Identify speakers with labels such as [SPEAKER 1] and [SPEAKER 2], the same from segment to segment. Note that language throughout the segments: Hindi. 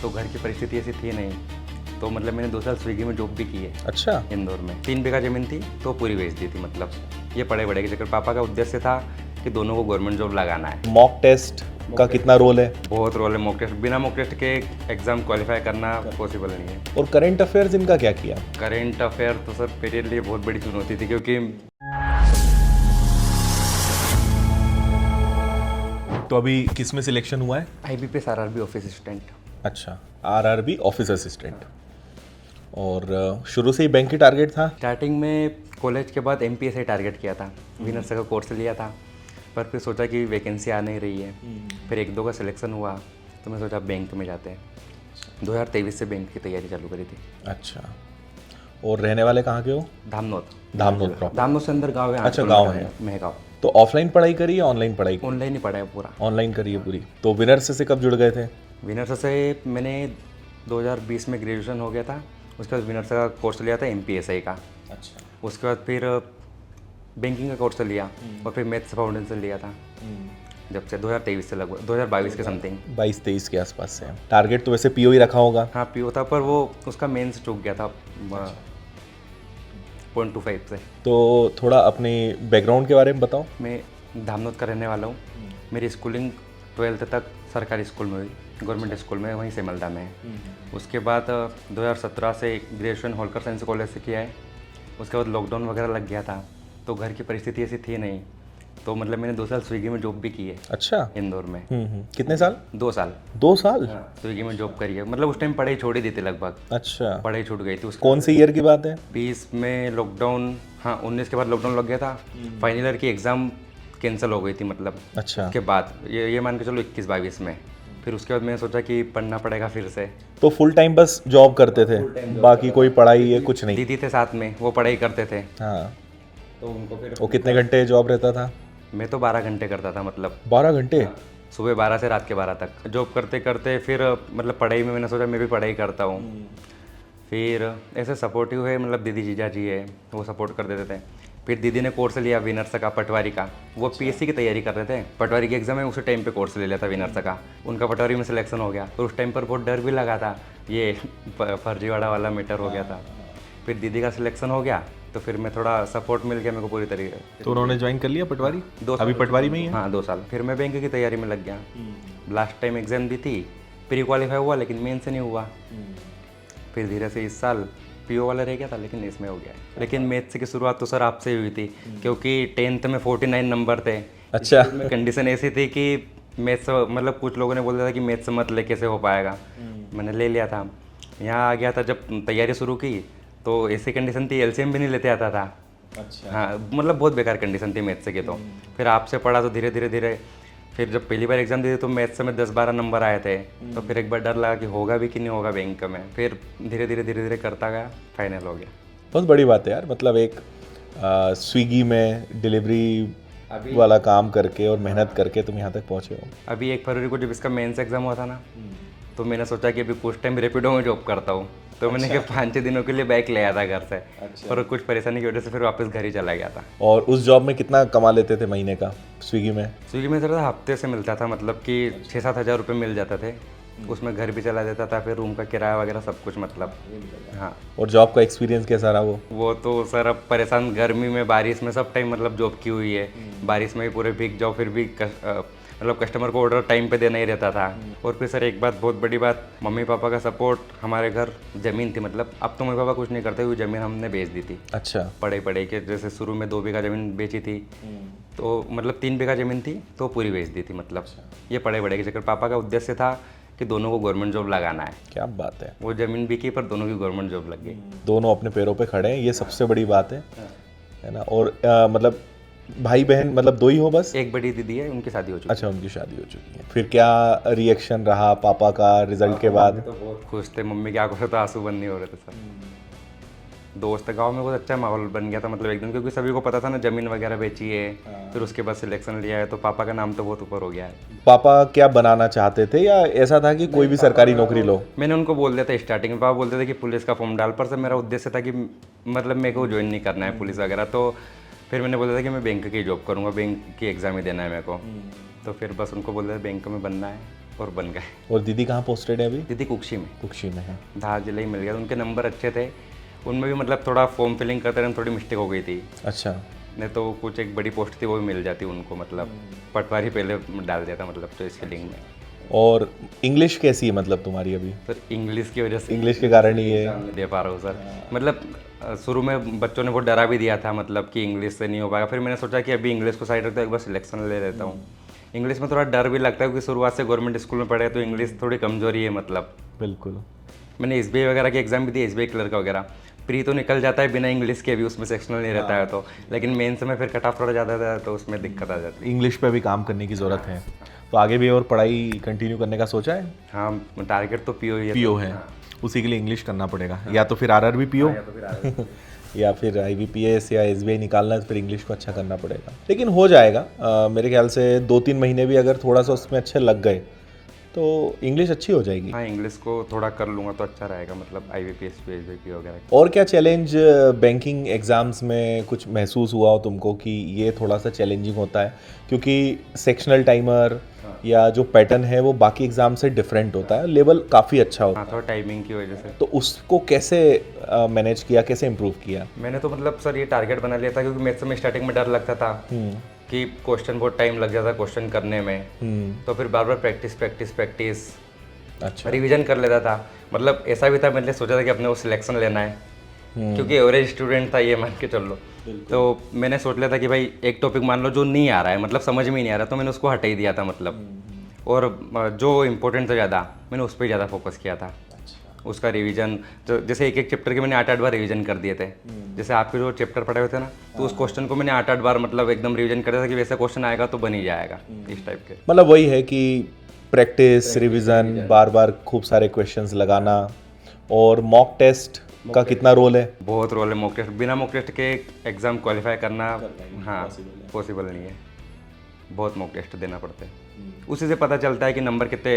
[SPEAKER 1] तो घर की परिस्थिति ऐसी थी नहीं, तो मतलब मैंने 2 साल स्विगी में जॉब भी की है।
[SPEAKER 2] अच्छा।
[SPEAKER 1] इंदौर में 3 बीघा ज़मीन थी तो पूरी बेच दी थी। मतलब ये पढ़े बड़े के चक्कर, पापा का उद्देश्य था कि दोनों को गवर्नमेंट जॉब लगाना है।
[SPEAKER 2] मॉक टेस्ट का कितना रोल है?
[SPEAKER 1] बहुत रोल है मॉक टेस्ट, बिना मॉक टेस्ट के एग्ज़ाम क्वालिफाई करना पॉसिबल नहीं है।
[SPEAKER 2] और करंट अफेयर्स इनका क्या किया?
[SPEAKER 1] करेंट अफेयर तो सर मेरे लिए बहुत बड़ी चुनौती थी, क्योंकि
[SPEAKER 2] तो अभी किस में सिलेक्शन हुआ है?
[SPEAKER 1] IBPS RRB office assistant.
[SPEAKER 2] अच्छा, आरआरबी ऑफिस असिस्टेंट। और शुरू से ही बैंक की टारगेट था?
[SPEAKER 1] स्टार्टिंग में कॉलेज के बाद MPSI टारगेट किया था, विनर्स का कोर्स लिया था, पर फिर सोचा कि वैकेंसी आ नहीं रही है। फिर 1-2 का सिलेक्शन हुआ तो मैं सोचा बैंक में जाते हैं। 2023 से बैंक की तैयारी चालू करी थी।
[SPEAKER 2] अच्छा। और रहने वाले कहाँ के हो?
[SPEAKER 1] धामनोद।
[SPEAKER 2] धामनोद प्रॉपर।
[SPEAKER 1] धामनोद से अंदर गाँव है।
[SPEAKER 2] अच्छा, गाँव है।
[SPEAKER 1] महगाँव।
[SPEAKER 2] तो ऑफलाइन पढ़ाई करी या ऑनलाइन पढ़ाई?
[SPEAKER 1] ऑनलाइन ही पढ़ा है पूरा।
[SPEAKER 2] ऑनलाइन करी है पूरी। तो विनर्स से कब जुड़ गए थे?
[SPEAKER 1] विनर्स से मैंने 2020 में ग्रेजुएशन हो गया था। उसके बाद विनर्स का कोर्स लिया था MPSI का।
[SPEAKER 2] अच्छा।
[SPEAKER 1] उसके बाद फिर बैंकिंग का कोर्स लिया और फिर मैथ्स फाउंडेशन लिया था। जब से 2023 से लगभग 2022 के समथिंग।
[SPEAKER 2] 22-23 के आसपास से। टारगेट तो वैसे पीओ ही रखा होगा?
[SPEAKER 1] हाँ PO था, पर वो उसका मेंस चूक गया था 0.25 से।
[SPEAKER 2] तो थोड़ा अपने बैकग्राउंड के बारे में बताओ।
[SPEAKER 1] मैं धामनोद का रहने वाला हूँ। मेरी स्कूलिंग 12th तक सरकारी स्कूल में हुई, गवर्नमेंट स्कूल में, वहीं सेमल्दा में है। उसके बाद 2017 से ग्रेजुएशन होलकर साइंस कॉलेज से किया है। उसके बाद लॉकडाउन वगैरह लग गया था तो घर की परिस्थिति ऐसी थी नहीं, तो मतलब मैंने 2 साल स्विगी में जॉब भी की है
[SPEAKER 2] अच्छा।
[SPEAKER 1] इंदौर में।
[SPEAKER 2] कितने साल?
[SPEAKER 1] 2 साल
[SPEAKER 2] 2 साल?
[SPEAKER 1] स्विगी में जॉब करी है। मतलब उस टाइम पढ़ाई छोड़ ही दी थी लगभग।
[SPEAKER 2] अच्छा।
[SPEAKER 1] पढ़ाई छूट गई थी उसको।
[SPEAKER 2] कौन सी ईयर की बात है?
[SPEAKER 1] 20 में लॉकडाउन, हाँ 19 के बाद लॉकडाउन लग गया था। फाइनल ईयर की एग्ज़ाम कैंसिल हो गई थी। मतलब
[SPEAKER 2] अच्छा।
[SPEAKER 1] उसके बाद ये मान के चलो 21-22 में। फिर उसके बाद मैंने सोचा कि पढ़ना पड़ेगा फिर से।
[SPEAKER 2] तो फुल टाइम बस जॉब करते थे, बाकी कोई पढ़ाई है कुछ नहीं?
[SPEAKER 1] दीदी थे साथ में, वो पढ़ाई करते थे।
[SPEAKER 2] हाँ।
[SPEAKER 1] तो उनको फिर
[SPEAKER 2] वो कितने घंटे जॉब रहता था?
[SPEAKER 1] मैं तो 12 घंटे करता था। मतलब
[SPEAKER 2] 12 घंटे?
[SPEAKER 1] सुबह 12 से रात के 12 तक जॉब करते करते फिर मतलब पढ़ाई में मैंने सोचा मैं भी पढ़ाई करता हूँ। फिर ऐसे सपोर्टिव है, मतलब दीदी जीजा जी है, वो सपोर्ट कर देते थे। फिर दीदी ने कोर्स लिया विनर्स का, पटवारी का। वो PSC की तैयारी कर रहे थे, पटवारी की एग्जाम में उसी टाइम पे कोर्स ले लिया था विनर्स का। उनका पटवारी में सिलेक्शन हो गया। और उस टाइम पर बहुत डर भी लगा था, ये फर्जीवाड़ा वाला मैटर हो गया था। फिर दीदी का सिलेक्शन हो गया तो फिर मैं थोड़ा सपोर्ट मिल गया मेरे को पूरी तरीके।
[SPEAKER 2] तो उन्होंने ज्वाइन कर लिया पटवारी?
[SPEAKER 1] 2 साल
[SPEAKER 2] अभी पटवारी में ही है?
[SPEAKER 1] हाँ 2 साल। फिर मैं बैंक की तैयारी में लग गया। लास्ट टाइम एग्जाम दी थी, प्री क्वालिफाई हुआ लेकिन मेन से नहीं हुआ। फिर धीरे से इस साल PO वाला रह गया था, लेकिन इसमें हो गया है। लेकिन मैथ्स की शुरुआत तो सर आपसे ही हुई थी, क्योंकि 10th में 49 नंबर थे।
[SPEAKER 2] अच्छा।
[SPEAKER 1] कंडीशन ऐसी थी कि मैथ्स, मतलब कुछ लोगों ने बोल दिया था कि मैथ्स मत ले, कैसे हो पाएगा। मैंने ले लिया था। यहाँ आ गया था जब तैयारी शुरू की तो ऐसी कंडीशन थी, LCM भी नहीं लेते आता था।
[SPEAKER 2] अच्छा।
[SPEAKER 1] हाँ मतलब बहुत बेकार कंडीशन थी मैथ्स की। तो फिर आपसे पढ़ा तो धीरे धीरे धीरे फिर जब पहली बार एग्जाम दी तो मैथ्स में 10-12 नंबर आए थे। तो फिर एक बार डर लगा कि होगा भी कि नहीं होगा बैंक में। फिर धीरे धीरे करता गया, फाइनल हो गया।
[SPEAKER 2] बहुत बड़ी बात है यार। मतलब एक स्विगी में डिलीवरी वाला काम करके और मेहनत करके तुम यहाँ तक पहुँचे हो।
[SPEAKER 1] अभी 1 फरवरी को जब इसका मेंस एग्जाम हुआ था ना, तो मैंने सोचा कि अभी कुछ टाइम रैपिडो में जॉब करता हूँ। तो मैंने कि 5-6 दिनों के लिए बाइक ले आया था घर से। और कुछ परेशानी की वजह से फिर वापस घर ही चला गया था।
[SPEAKER 2] और उस जॉब में कितना कमा लेते थे महीने का स्विगी में?
[SPEAKER 1] स्विगी में सर हफ्ते से मिलता था, मतलब कि 6-7 हज़ार रुपये मिल जाते थे। उसमें घर भी चला देता था, फिर रूम का किराया वगैरह सब कुछ, मतलब हाँ।
[SPEAKER 2] और जॉब का एक्सपीरियंस कैसा रहा वो?
[SPEAKER 1] तो सर अब परेशान, गर्मी में बारिश में सब टाइम मतलब जॉब की हुई है। बारिश में भी पूरे भीग जाओ, फिर भी मतलब कस्टमर को ऑर्डर टाइम पे देना ही रहता था। और फिर सर एक बात, बहुत बड़ी बात, मम्मी पापा का सपोर्ट। हमारे घर ज़मीन थी, मतलब अब तो मम्मी पापा कुछ नहीं करते हुए, ज़मीन हमने बेच दी थी।
[SPEAKER 2] अच्छा।
[SPEAKER 1] पढ़े के जैसे शुरू में 2 बीघा ज़मीन बेची थी, तो मतलब 3 बीघा ज़मीन थी तो पूरी बेच दी थी। मतलब ये पढ़े के चक्कर, पापा का उद्देश्य था कि दोनों को गवर्नमेंट जॉब लगाना है।
[SPEAKER 2] क्या बात है।
[SPEAKER 1] वो ज़मीन बिकी पर दोनों की गवर्नमेंट जॉब लग गई।
[SPEAKER 2] दोनों अपने पैरों पे खड़े हैं, ये सबसे बड़ी बात है ना। और मतलब भाई बहन मतलब 2 ही हो बस?
[SPEAKER 1] एक बड़ी दीदी है, उनकी शादी हो चुकी है।
[SPEAKER 2] अच्छा, उनकी शादी हो चुकी है। फिर क्या रिएक्शन रहा पापा का रिजल्ट के बाद?
[SPEAKER 1] तो बहुत खुश थे, मम्मी की आंखों से तो आंसू बंद नहीं हो रहे थे सर। दोस्त गांव में बहुत अच्छा माहौल बन गया था, मतलब एकदम, क्योंकि सभी को पता था ना ज़मीन वगैरह बेची है। फिर उसके बाद सिलेक्शन लिया है तो पापा का नाम तो बहुत ऊपर हो गया है।
[SPEAKER 2] पापा क्या बनाना चाहते थे, या ऐसा था कि कोई भी सरकारी नौकरी लो?
[SPEAKER 1] मैंने उनको बोल दिया था स्टार्टिंग में, पापा बोलते थे कि पुलिस का फॉर्म डाल, पर सर मेरा उद्देश्य था कि मतलब मेरे को ज्वाइन नहीं करना है पुलिस वगैरह। तो फिर मैंने बोला था कि मैं बैंक की जॉब करूँगा, बैंक की एग्ज़ाम ही देना है मेरे को। तो फिर बस उनको बोल दिया बैंक में बनना है। और बन गए।
[SPEAKER 2] और दीदी कहाँ पोस्टेड है अभी?
[SPEAKER 1] दीदी कुक्षी में,
[SPEAKER 2] कुक्षी में है।
[SPEAKER 1] धार जिले ही मिल गया। उनके नंबर अच्छे थे, उनमें भी मतलब थोड़ा फॉर्म फिलिंग करते टाइम थोड़ी मिस्टेक हो गई थी,
[SPEAKER 2] अच्छा।
[SPEAKER 1] नहीं तो कुछ एक बड़ी पोस्ट थी वो भी मिल जाती उनको, मतलब पटवारी पहले डाल दिया था मतलब तो इसके लिंक में।
[SPEAKER 2] और इंग्लिश कैसी है मतलब तुम्हारी अभी?
[SPEAKER 1] सर इंग्लिश की वजह से
[SPEAKER 2] इंग्लिश के कारण ही ये
[SPEAKER 1] एग्जाम नहीं दे पा रहा हूँ सर। मतलब शुरू में बच्चों ने बहुत डरा भी दिया था मतलब कि इंग्लिश से नहीं हो पाएगा, फिर मैंने सोचा कि अभी इंग्लिश को साइड रखते एक बार सिलेक्शन ले लेता हूँ। इंग्लिश में थोड़ा डर भी लगता है क्योंकि शुरुआत से गवर्नमेंट स्कूल में पढ़े तो इंग्लिश थोड़ी कमजोरी है मतलब।
[SPEAKER 2] बिल्कुल।
[SPEAKER 1] मैंने SBI वगैरह की एग्जाम भी दी, SBI क्लर्क वगैरह, प्री तो निकल जाता है बिना इंग्लिश के भी, उसमें सेक्शनल नहीं रहता है तो, लेकिन मेंस में फिर कट ऑफ थोड़ा ज़्यादा था तो उसमें दिक्कत आ जाती है।
[SPEAKER 2] इंग्लिश पे भी काम करने की ज़रूरत है, तो आगे भी और पढ़ाई कंटिन्यू करने का सोचा है?
[SPEAKER 1] हाँ टारगेट तो PO ही है।
[SPEAKER 2] PO है, उसी के लिए इंग्लिश करना पड़ेगा, या तो फिर RRB PO या फिर IBPS या SBI निकालना है तो फिर इंग्लिश को अच्छा करना पड़ेगा, लेकिन हो जाएगा। मेरे ख्याल से 2-3 महीने भी अगर थोड़ा सा उसमें अच्छे लग गए तो इंग्लिश अच्छी हो जाएगी।
[SPEAKER 1] हाँ इंग्लिश को थोड़ा कर लूँगा तो अच्छा रहेगा मतलब IBPS SBI वगैरह।
[SPEAKER 2] और क्या चैलेंज बैंकिंग एग्ज़ाम्स में कुछ महसूस हुआ हो तुमको कि ये थोड़ा सा चैलेंजिंग होता है, क्योंकि सेक्शनल टाइमर या जो पैटर्न है वो बाकी एग्ज़ाम से डिफरेंट होता है, लेवल काफ़ी अच्छा होता है।
[SPEAKER 1] हाँ थोड़ा टाइमिंग की वजह से।
[SPEAKER 2] तो उसको कैसे मैनेज किया, कैसे इम्प्रूव किया?
[SPEAKER 1] मैंने तो मतलब सर ये टारगेट बना लिया था क्योंकि मैथ्स में स्टार्टिंग में डर लगता था कि क्वेश्चन बहुत टाइम लग जाता क्वेश्चन करने में, तो फिर बार बार प्रैक्टिस
[SPEAKER 2] अच्छा।
[SPEAKER 1] रिवीजन कर लेता था। मतलब ऐसा भी था मैंने सोचा था कि अपने को सिलेक्शन लेना है क्योंकि एवरेज स्टूडेंट था ये मान के चल लो, तो मैंने सोच लिया था कि भाई एक टॉपिक मान लो जो नहीं आ रहा है मतलब समझ में ही नहीं आ रहा तो मैंने उसको हटा ही दिया था मतलब, और जो इम्पोर्टेंट था ज़्यादा मैंने उस पर ज़्यादा फोकस किया था। उसका रिवीजन तो जैसे एक चैप्टर के मैंने 8-8 बार रिवीजन कर दिए थे, जैसे आपके जो चैप्टर पढ़े हुए थे ना तो उस क्वेश्चन को मैंने 8-8 बार मतलब एकदम रिवीजन कर दिया था कि वैसा क्वेश्चन आएगा तो बन ही जाएगा इस टाइप के।
[SPEAKER 2] मतलब वही है कि प्रैक्टिस, रिवीजन, बार बार खूब सारे क्वेश्चंस लगाना। और मॉक टेस्ट का कितना रोल है?
[SPEAKER 1] बहुत रोल है मॉक टेस्ट, बिना मॉक टेस्ट के एग्ज़ाम क्वालिफाई करना हाँ पॉसिबल नहीं है, बहुत मॉक टेस्ट देना पड़ता है, उसी से पता चलता है कि नंबर कितने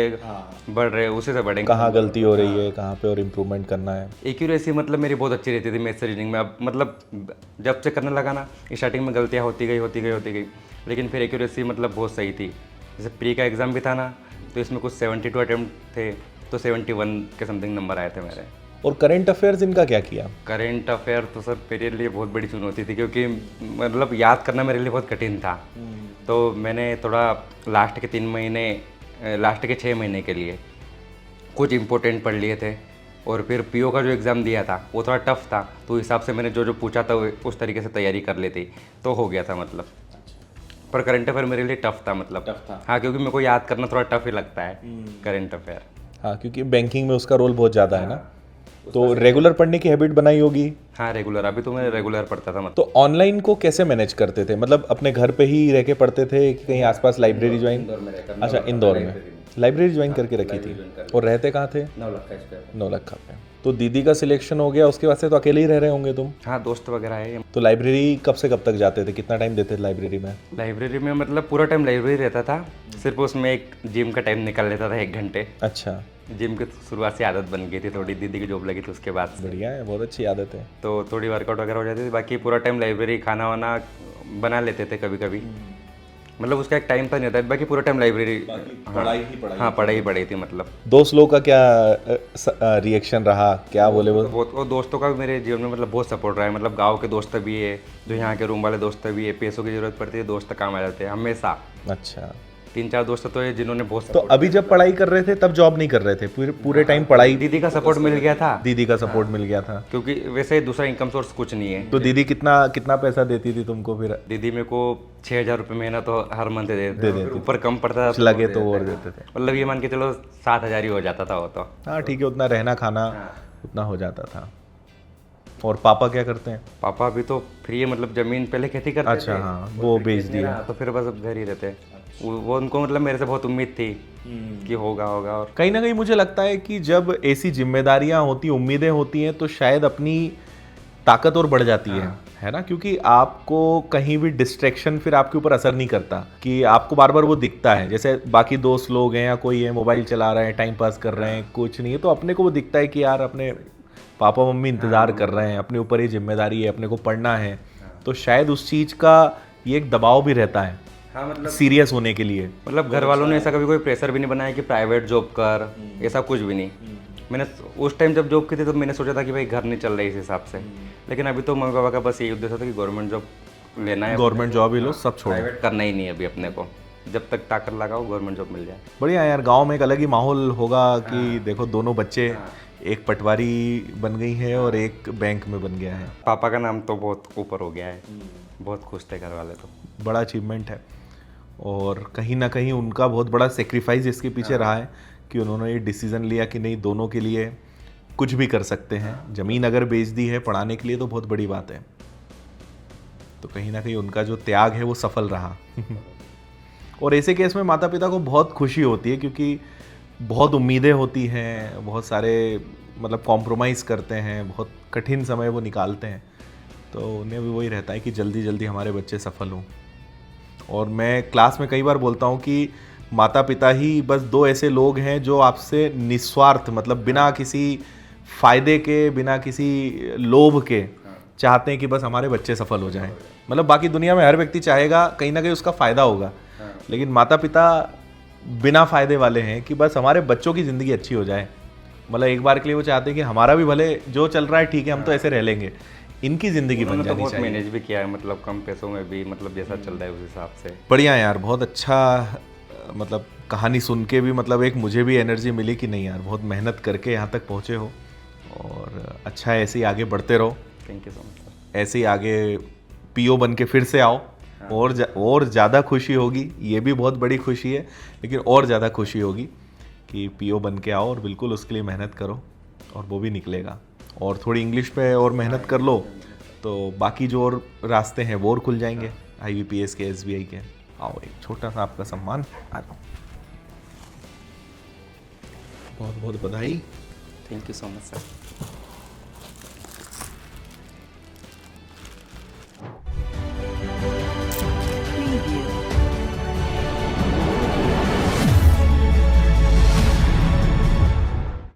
[SPEAKER 1] बढ़ रहे हैं, उसी से बढ़ेंगे
[SPEAKER 2] कहाँ गलती हो रही है, कहाँ पे और इम्प्रूवमेंट करना है।
[SPEAKER 1] एक्यूरेसी मतलब मेरी बहुत अच्छी रहती थी मैथ्स रीजनिंग में। अब मतलब जब से करने लगा ना स्टार्टिंग में गलतियाँ होती गई, लेकिन फिर एक्यूरेसी मतलब बहुत सही थी। जैसे प्री का एग्ज़ाम भी था ना तो इसमें कुछ 72 अटैम्प्ट थे तो 71 के समथिंग नंबर आए थे मेरे।
[SPEAKER 2] और करंट अफेयर्स इनका क्या किया?
[SPEAKER 1] करंट अफेयर तो सर मेरे लिए बहुत बड़ी चुनौती थी क्योंकि मतलब याद करना मेरे लिए बहुत कठिन था, तो मैंने थोड़ा लास्ट के 6 महीने के लिए कुछ इम्पोर्टेंट पढ़ लिए थे, और फिर PO का जो एग्ज़ाम दिया था वो थोड़ा टफ था तो हिसाब से मैंने जो पूछा था उस तरीके से तैयारी कर ली थी तो हो गया था मतलब। पर करंट अफेयर मेरे लिए टफ था मतलब
[SPEAKER 2] टफ था।
[SPEAKER 1] हाँ क्योंकि मेरे को याद करना थोड़ा टफ ही लगता है करंट अफेयर।
[SPEAKER 2] हाँ, क्योंकि बैंकिंग में उसका रोल बहुत ज़्यादा है ना, तो रेगुलर पढ़ने की हैबिट बनाई होगी।
[SPEAKER 1] हाँ रेगुलर, अभी तो मैं रेगुलर पढ़ता था मतलब।
[SPEAKER 2] तो ऑनलाइन को कैसे मैनेज करते थे? मतलब अपने घर पे ही रह के पढ़ते थे कि कहीं आसपास लाइब्रेरी ज्वाइन? अच्छा, इंदौर में लाइब्रेरी ज्वाइन करके रखी थी। और रहते कहाँ थे? नौलखा पे। तो दीदी का सिलेक्शन हो गया उसके बाद से तो अकेले ही रह रहे होंगे तुम?
[SPEAKER 1] हाँ दोस्त वगैरह है।
[SPEAKER 2] तो लाइब्रेरी कब से कब तक जाते थे, कितना टाइम देते थे लाइब्रेरी में?
[SPEAKER 1] लाइब्रेरी में मतलब पूरा टाइम लाइब्रेरी रहता था, सिर्फ उसमें एक जिम का टाइम निकल लेता था 1 घंटे।
[SPEAKER 2] अच्छा,
[SPEAKER 1] जिम की शुरुआत से आदत बन गई थी थोड़ी, दीदी की जॉब लगी थी उसके बाद से,
[SPEAKER 2] बढ़िया है, बहुत अच्छी आदत है।
[SPEAKER 1] तो थोड़ी वर्कआउट वगैरह हो जाती थी। बाकी पूरा टाइम लाइब्रेरी, खाना वाना बना लेते थे कभी कभी, मतलब उसका एक टाइम था नहीं होता, बाकी पूरा टाइम लाइब्रेरी। हाँ पढ़ाई थी मतलब।
[SPEAKER 2] दोस्त लोग का क्या रिएक्शन रहा, क्या बोले वो?
[SPEAKER 1] बहुत, और दोस्तों का भी मेरे जीवन में मतलब बहुत सपोर्ट रहा है। मतलब गांव के दोस्त भी है, जो यहाँ के रूम वाले दोस्त भी है, पैसों की जरूरत पड़ती है दोस्त काम आ जाते हैं हमेशा।
[SPEAKER 2] अच्छा,
[SPEAKER 1] 3-4 दोस्त तो है जिन्होंने बहुत
[SPEAKER 2] तो अभी जब पढ़ाई कर रहे थे तब जॉब नहीं कर रहे थे, पूरे टाइम पढ़ाई?
[SPEAKER 1] दीदी का सपोर्ट मिल गया था।
[SPEAKER 2] दीदी का सपोर्ट मिल गया था,
[SPEAKER 1] क्योंकि वैसे दूसरा इनकम सोर्स कुछ नहीं है।
[SPEAKER 2] तो दीदी कितना पैसा देती थी तुमको फिर?
[SPEAKER 1] दीदी मेरे को 6,000 रुपये महीना तो हर मंथ दे देते, ऊपर कम पड़ता था
[SPEAKER 2] लगे तो और देते थे।
[SPEAKER 1] मतलब ये मान के चलो 7,000 ही हो जाता था वो तो।
[SPEAKER 2] हाँ ठीक है, उतना रहना खाना उतना हो जाता था। और पापा क्या करते हैं?
[SPEAKER 1] पापा अभी तो फ्री है, मतलब जमीन पहले खेती करते
[SPEAKER 2] अच्छा,
[SPEAKER 1] थे,
[SPEAKER 2] हाँ वो बेच दिया।
[SPEAKER 1] तो फिर बस अब घर ही रहते। वो उनको मतलब मेरे से बहुत उम्मीद थी कि होगा। और
[SPEAKER 2] कहीं ना कहीं मुझे लगता है कि जब ऐसी जिम्मेदारियां होती, उम्मीदें होती हैं, तो शायद अपनी ताकत और बढ़ जाती है ना, क्योंकि आपको कहीं भी डिस्ट्रैक्शन फिर आपके ऊपर असर नहीं करता कि आपको बार बार वो दिखता है। जैसे बाकी दोस्त लोग हैं या कोई है मोबाइल चला रहे हैं, टाइम पास कर रहे हैं, कुछ नहीं है, तो अपने को वो दिखता है कि यार अपने पापा मम्मी इंतज़ार कर रहे हैं, अपने ऊपर ही जिम्मेदारी है, अपने को पढ़ना है, तो शायद उस चीज़ का ये एक दबाव भी रहता है
[SPEAKER 1] हाँ मतलब
[SPEAKER 2] सीरियस होने के लिए?
[SPEAKER 1] मतलब घर वालों ने ऐसा कभी कोई प्रेशर भी नहीं बनाया कि प्राइवेट जॉब कर, ऐसा कुछ भी नहीं। मैंने उस टाइम जब जॉब की थी तो मैंने सोचा था कि भाई घर नहीं चल रहा है इस हिसाब से, लेकिन अभी तो मम्मी पापा का बस यही उद्देश्य था कि गवर्नमेंट जॉब लेना है,
[SPEAKER 2] गवर्नमेंट जॉब ही लो, सब छोड़ो।
[SPEAKER 1] प्राइवेट करना ही नहीं है अभी अपने को, जब तक ताकत लगाओ गवर्नमेंट जॉब मिल जाए।
[SPEAKER 2] बढ़िया यार, गांव में एक अलग ही माहौल होगा कि देखो दोनों बच्चे, एक पटवारी बन गई है और एक बैंक में बन गया है।
[SPEAKER 1] पापा का नाम तो बहुत ऊपर हो गया है, बहुत खुश थे घर वाले तो।
[SPEAKER 2] बड़ा अचीवमेंट है, और कहीं ना कहीं उनका बहुत बड़ा सेक्रीफाइस इसके पीछे रहा है कि उन्होंने ये डिसीज़न लिया कि नहीं, दोनों के लिए कुछ भी कर सकते हैं। ज़मीन अगर बेच दी है पढ़ाने के लिए तो बहुत बड़ी बात है, तो कहीं ना कहीं उनका जो त्याग है वो सफल रहा। और ऐसे केस में माता पिता को बहुत खुशी होती है, क्योंकि बहुत उम्मीदें होती हैं, बहुत सारे मतलब कॉम्प्रोमाइज़ करते हैं, बहुत कठिन समय वो निकालते हैं, तो उन्हें भी वही रहता है कि जल्दी जल्दी हमारे बच्चे सफल हों। और मैं क्लास में कई बार बोलता हूँ कि माता पिता ही बस दो ऐसे लोग हैं जो आपसे निस्वार्थ, मतलब बिना किसी फ़ायदे के, बिना किसी लोभ के चाहते हैं कि बस हमारे बच्चे सफल हो जाएं। मतलब बाकी दुनिया में हर व्यक्ति चाहेगा कहीं ना कहीं उसका फ़ायदा होगा, लेकिन माता पिता बिना फ़ायदे वाले हैं कि बस हमारे बच्चों की ज़िंदगी अच्छी हो जाए। मतलब एक बार के लिए वो चाहते हैं कि हमारा भी भले जो चल रहा है ठीक है, हम तो ऐसे रह लेंगे, इनकी ज़िंदगी बन
[SPEAKER 1] उन्होंने तो
[SPEAKER 2] जानी
[SPEAKER 1] बहुत
[SPEAKER 2] चाहिए।
[SPEAKER 1] मैनेज भी किया है, मतलब कम पैसों में भी, मतलब जैसा चल रहा है उस हिसाब से।
[SPEAKER 2] बढ़िया यार, बहुत अच्छा। मतलब कहानी सुन के भी मतलब एक मुझे भी एनर्जी मिली कि नहीं यार, बहुत मेहनत करके यहाँ तक पहुँचे हो, और अच्छा है, ऐसे ही आगे बढ़ते रहो।
[SPEAKER 1] Thank you so much sir.
[SPEAKER 2] ऐसे ही आगे पीओ बन के फिर से आओ, और ज़्यादा खुशी होगी। ये भी बहुत बड़ी खुशी है, लेकिन और ज़्यादा खुशी होगी कि पीओ बन के आओ, और बिल्कुल उसके लिए मेहनत करो, और वो भी निकलेगा। और थोड़ी इंग्लिश पे और मेहनत कर लो तो बाकी जो और रास्ते हैं वो और खुल जाएंगे, IBPS के, SBI के। आओ, एक छोटा सा आपका सम्मान। आ जाओ, बहुत बहुत बधाई।
[SPEAKER 1] Thank you so much sir.